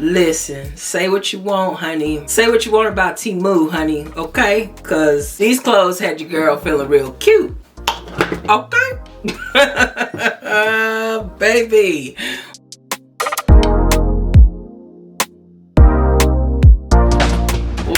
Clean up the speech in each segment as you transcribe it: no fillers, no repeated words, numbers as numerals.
Listen, say what you want, honey. Say what you want about Temu, honey, okay? Because these clothes had your girl feeling real cute, okay? Baby.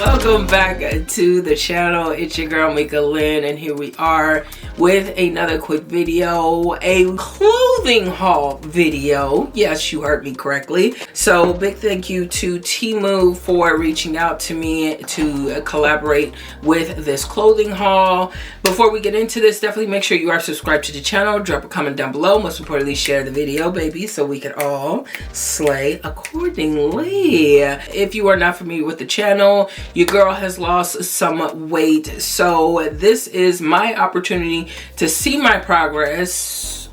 Welcome back to the channel. It's your girl Meekah Lynne, and here we are with another quick video, a clothing haul video. Yes, you heard me correctly. So big thank you to Temu for reaching out to me to collaborate with this clothing haul. Before we get into this, definitely make sure you are subscribed to the channel. Drop a comment down below. Most importantly, share the video, baby, so we can all slay accordingly. If you are not familiar with the channel, your girl has lost some weight, so this is my opportunity to see my progress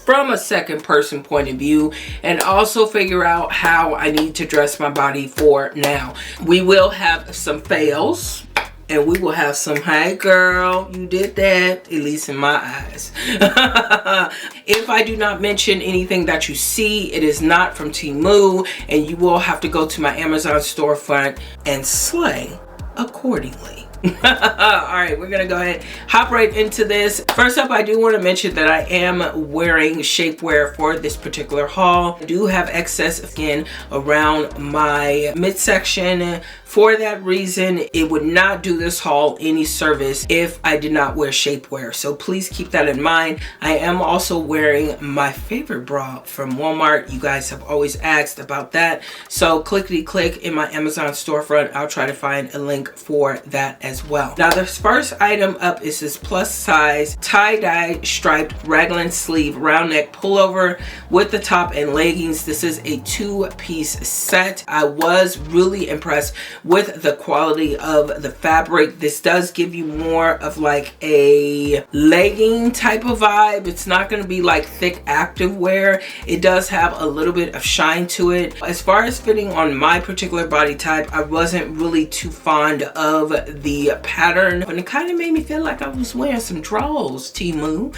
from a second person point of view and also figure out how I need to dress my body for now. We will have some fails and we will have some, hey girl, you did that, at least in my eyes. If I do not mention anything that you see, it is not from Temu, and you will have to go to my Amazon storefront and slay accordingly. Alright, we're gonna go ahead hop right into this. First up, I do want to mention that I am wearing shapewear for this particular haul. I do have excess skin around my midsection. For that reason, it would not do this haul any service if I did not wear shapewear. So please keep that in mind. I am also wearing my favorite bra from Walmart. You guys have always asked about that. So clickety click in my Amazon storefront. I'll try to find a link for that as well. Now the first item up is this plus size tie-dye striped raglan sleeve round neck pullover with the top and leggings. This is a two-piece set. I was really impressed with the quality of the fabric. This does give you more of like a legging type of vibe. It's not going to be like thick active wear. It does have a little bit of shine to it. As far as fitting on my particular body type, I wasn't really too fond of the pattern, and it kind of made me feel like I was wearing some drawers, Temu.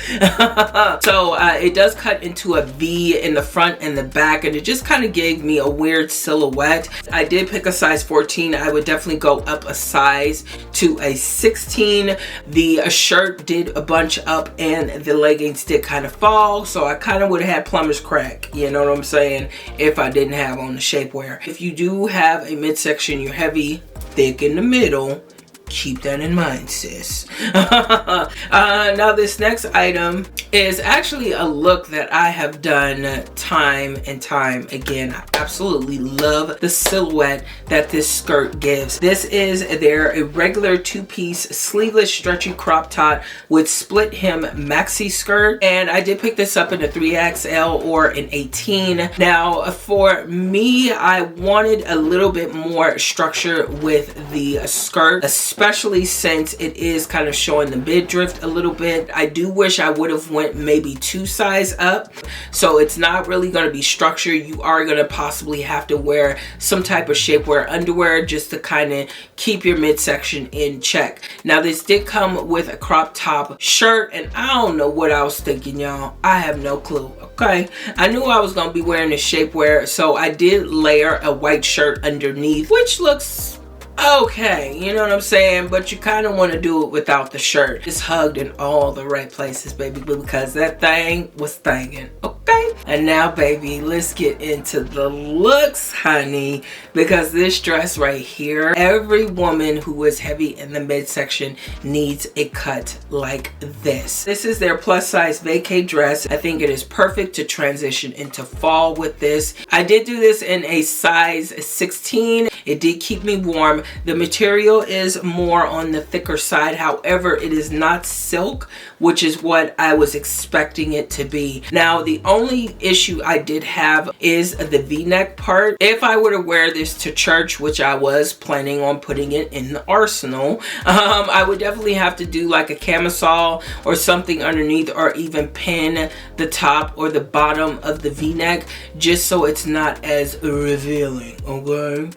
So it does cut into a V in the front and the back, and it just kind of gave me a weird silhouette. I did pick a size 14. I would definitely go up a size to a 16. The shirt did a bunch up and the leggings did kind of fall, so I kind of would have had plumber's crack, you know what I'm saying, if I didn't have on the shapewear. If you do have a midsection, you're heavy, thick in the middle, keep that in mind, sis. Now this next item is actually a look that I have done time and time again. I absolutely love the silhouette that this skirt gives. This is their regular two-piece sleeveless stretchy crop top with split hem maxi skirt, and I did pick this up in a 3XL or an 18. Now for me, I wanted a little bit more structure with the skirt, especially since it is kind of showing the midriff a little bit. I do wish I would have went maybe 2 sizes up, so it's not really going to be structured. You are going to possibly have to wear some type of shapewear underwear just to kind of keep your midsection in check. Now this did come with a crop top shirt, and I don't know what I was thinking, y'all. I have no clue. Okay, I knew I was going to be wearing the shapewear, so I did layer a white shirt underneath, which looks okay, you know what I'm saying, but you kind of want to do it without the shirt. It's hugged in all the right places, baby, because that thing was thangin', okay? And now, baby, let's get into the looks, honey, because this dress right here, every woman who is heavy in the midsection needs a cut like this. This is their plus size vacay dress. I think it is perfect to transition into fall with this. I did do this in a size 16. It did keep me warm. The material is more on the thicker side. However, it is not silk, which is what I was expecting it to be. Now, the only issue I did have is the V-neck part. If I were to wear this to church, which I was planning on putting it in the arsenal, I would definitely have to do like a camisole or something underneath, or even pin the top or the bottom of the V-neck just so it's not as revealing, okay?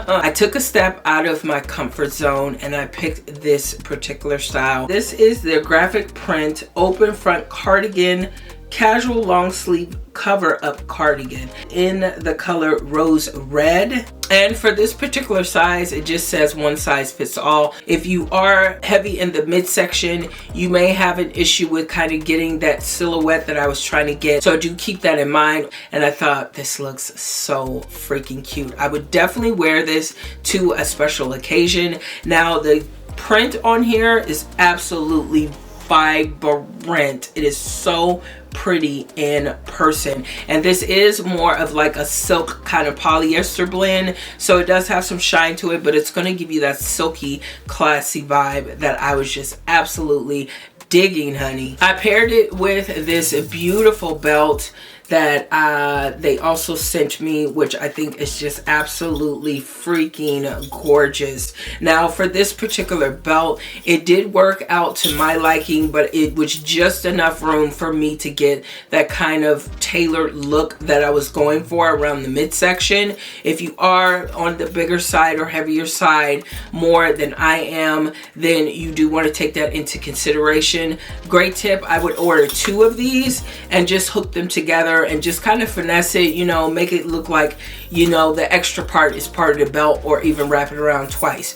I took a step out of my comfort zone and I picked this particular style. This is their graphic print open front cardigan casual long sleeve cover up cardigan in the color rose red. And for this particular size, it just says one size fits all. If you are heavy in the midsection, you may have an issue with kind of getting that silhouette that I was trying to get. So do keep that in mind. And I thought this looks so freaking cute. I would definitely wear this to a special occasion. Now the print on here is absolutely vibrant. It is so pretty in person, and this is more of like a silk kind of polyester blend, so it does have some shine to it, but it's going to give you that silky classy vibe that I was just absolutely digging, honey. I paired it with this beautiful belt that they also sent me, which I think is just absolutely freaking gorgeous. Now for this particular belt, it did work out to my liking, but it was just enough room for me to get that kind of tailored look that I was going for around the midsection. If you are on the bigger side or heavier side more than I am, then you do want to take that into consideration. Great tip, I would order 2 of these and just hook them together and just kind of finesse it, you know, make it look like, you know, the extra part is part of the belt, or even wrap it around twice.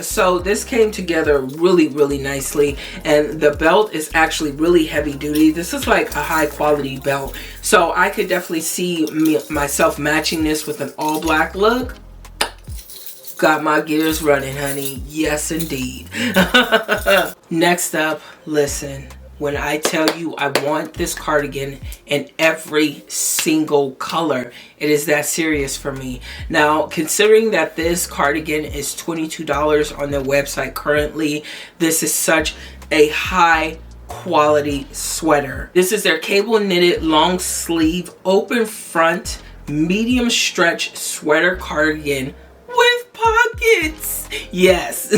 So this came together really nicely, and the belt is actually really heavy duty. This is like a high quality belt, so I could definitely see myself matching this with an all black look. Got my gears running, honey. Yes indeed. Next up, listen, when I tell you I want this cardigan in every single color, it is that serious for me. Now, considering that this cardigan is $22 on their website currently, this is such a high quality sweater. This is their cable knitted long sleeve open front medium stretch sweater cardigan with pockets. Yes.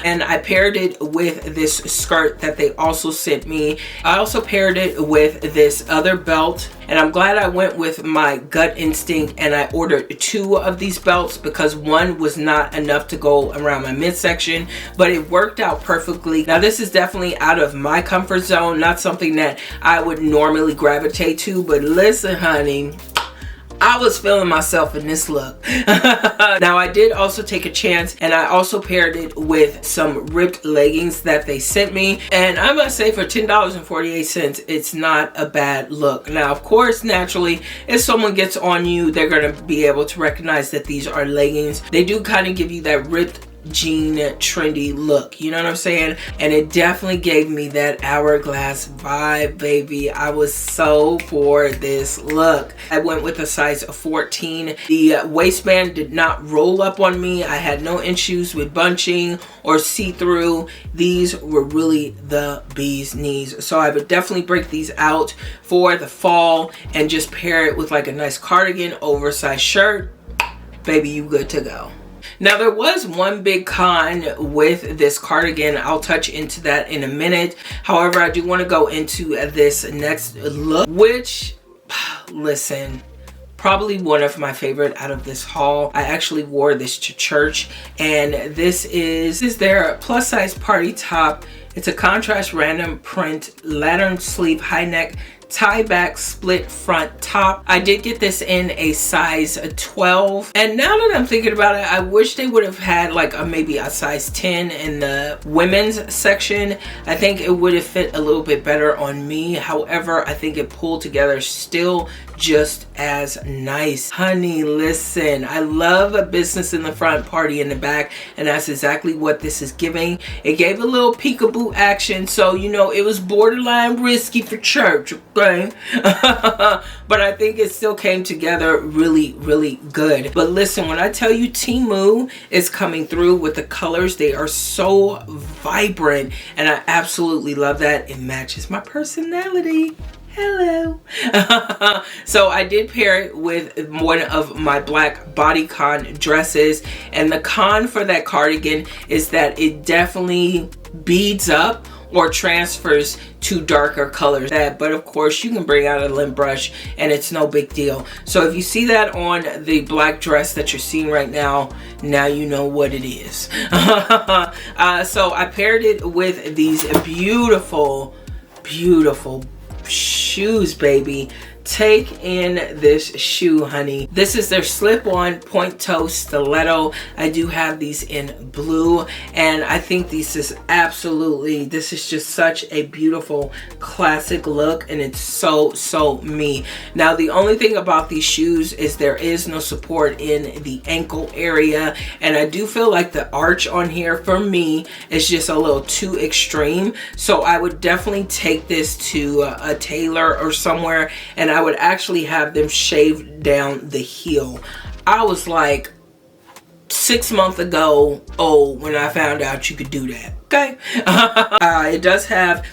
And I paired it with this skirt that they also sent me. I also paired it with this other belt, and I'm glad I went with my gut instinct and I ordered 2 of these belts, because one was not enough to go around my midsection, but it worked out perfectly. Now this is definitely out of my comfort zone, not something that I would normally gravitate to, but listen, honey, I was feeling myself in this look. Now I did also take a chance, and I also paired it with some ripped leggings that they sent me, and I must say for $10.48 it's not a bad look. Now of course, naturally, if someone gets on you, they're gonna be able to recognize that these are leggings. They do kind of give you that ripped jean trendy look, you know what I'm saying? And it definitely gave me that hourglass vibe, baby. I was so for this look. I went with a size 14. The waistband did not roll up on me. I had no issues with bunching or see-through. These were really the bee's knees, so I would definitely break these out for the fall and just pair it with like a nice cardigan, oversized shirt. Baby, you good to go. Now there was one big con with this cardigan. I'll touch into that in a minute. However, I do want to go into this next look, which, listen, probably one of my favorite out of this haul. I actually wore this to church, and this is their plus size party top. It's a contrast random print lantern sleeve high neck tie back split front top. I did get this in a size 12, and now that I'm thinking about it, I wish they would have had like maybe a size 10 in the women's section. I think it would have fit a little bit better on me. However, I think it pulled together still just as nice. Honey, listen, I love a business in the front, party in the back, and that's exactly what this is giving. It gave a little peekaboo action, so you know it was borderline risky for church, okay? But I think it still came together really good. But listen, when I tell you Temu is coming through with the colors, they are so vibrant, and I absolutely love that. It matches my personality. Hello. So I did pair it with one of my black bodycon dresses, and the con for that cardigan is that it definitely beads up or transfers to darker colors. But of course you can bring out a lint brush and it's no big deal. So if you see that on the black dress that you're seeing right now, now you know what it is. So I paired it with these beautiful shoes, baby. Take in this shoe, honey. This is their slip-on point toe stiletto. I do have these in blue, and I think this is just such a beautiful classic look, and it's so me. Now, the only thing about these shoes is there is no support in the ankle area, and I do feel like the arch on here for me is just a little too extreme. So I would definitely take this to a tailor or somewhere, and I would actually have them shave down the heel. I was like 6 months ago old when I found out you could do that. Okay. It does have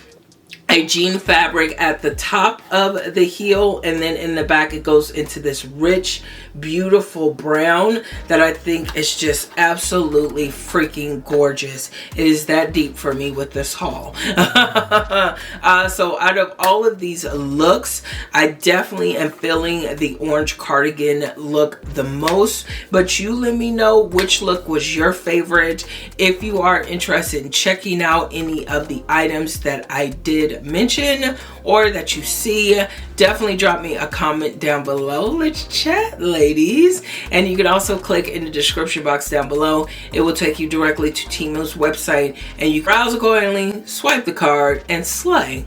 a jean fabric at the top of the heel, and then in the back it goes into this rich, beautiful brown that I think is just absolutely freaking gorgeous. It is that deep for me with this haul. So out of all of these looks, I definitely am feeling the orange cardigan look the most, but you let me know which look was your favorite. If you are interested in checking out any of the items that I did mention or that you see, definitely drop me a comment down below. Let's chat, ladies. And you can also click in the description box down below. It will take you directly to Temu's website, and you browse accordingly, swipe the card, and slay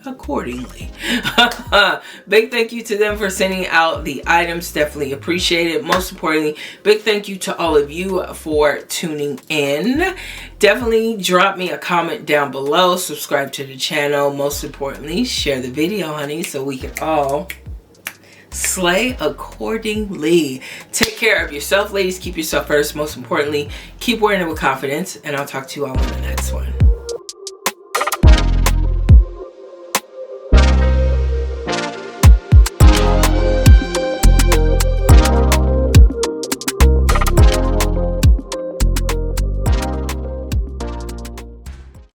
accordingly. Big thank you to them for sending out the items. Definitely appreciate it. Most importantly, big thank you to all of you for tuning in. Definitely drop me a comment down below, subscribe to the channel, most importantly share the video, honey, so we can all slay accordingly. Take care of yourself, ladies. Keep yourself first. Most importantly, keep wearing it with confidence, and I'll talk to you all in the next one.